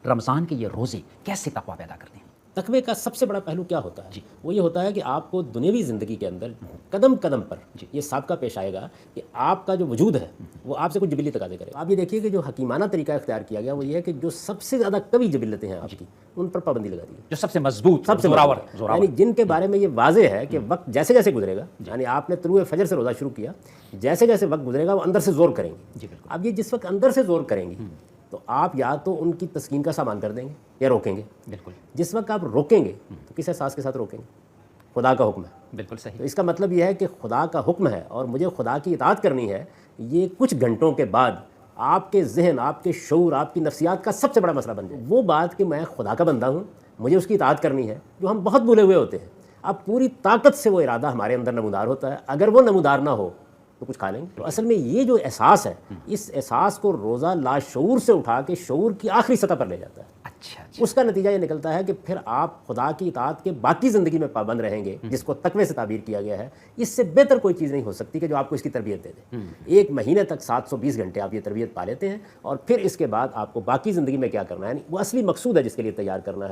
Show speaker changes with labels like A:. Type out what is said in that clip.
A: रमज़ान के ये रोज़े कैसे तक़वा पैदा करते हैं?
B: तक़वे का सबसे बड़ा पहलू क्या होता है? वो ये होता है कि आपको दुनियावी ज़िंदगी के अंदर कदम कदम पर ये साबका पेश आएगा कि आपका जो वजूद है वो आपसे कुछ जबिली तकाज़े करेगा। आप ये देखिए कि जो हकीमाना तरीका इख्तियार किया गया वो ये है कि जो सबसे ज़्यादा कवी जबिलतें हैं आपकी उन पर पाबंदी लगा दी है।
A: जो सबसे मजबूत,
B: सबसे
A: ज़ोरावर,
B: यानी जिनके बारे में ये वाज़े है कि वक्त जैसे जैसे गुजरेगा, यानी आपने तुलुए फजर से रोज़ा शुरू किया, जैसे जैसे वक्त गुजरेगा वो अंदर से ज़ोर करेंगे। अब ये जिस वक्त अंदर से ज़ोर करेंगी तो आप या तो उनकी तस्कीन का सामान कर देंगे या रोकेंगे।
A: बिल्कुल,
B: जिस वक्त आप रोकेंगे तो किस एहसास के साथ रोकेंगे? खुदा का हुक्म है।
A: बिल्कुल सही।
B: तो इसका मतलब यह है कि खुदा का हुक्म है और मुझे खुदा की इताअत करनी है। ये कुछ घंटों के बाद आपके ज़हन, आपके शऊर, आपकी नफ्सियात का सबसे बड़ा मसला बन जाए। वो बात कि मैं खुदा का बंदा हूँ, मुझे उसकी इताअत करनी है, जो हम बहुत भूले हुए होते हैं। अब पूरी ताकत से वो इरादा हमारे अंदर नमूदार होता है। अगर वो नमूदार ना हो तो कुछ खा लेंगे। तो असल में ये जो एहसास है, इस एहसास को रोज़ा लाशऊर से उठा के शऊर की आखिरी सतह पर ले जाता है।
A: अच्छा।
B: उसका नतीजा ये निकलता है कि फिर आप खुदा की इताअत के बाकी ज़िंदगी में पाबंद रहेंगे, जिसको तकवे से ताबीर किया गया है। इससे बेहतर कोई चीज़ नहीं हो सकती कि जो आपको इसकी तरबियत दे दे। एक महीने तक 720 घंटे आप ये तरबियत पा लेते हैं और फिर इसके बाद आपको बाकी ज़िंदगी में क्या करना है, वो असली मकसूद है जिसके लिए तैयार करना है।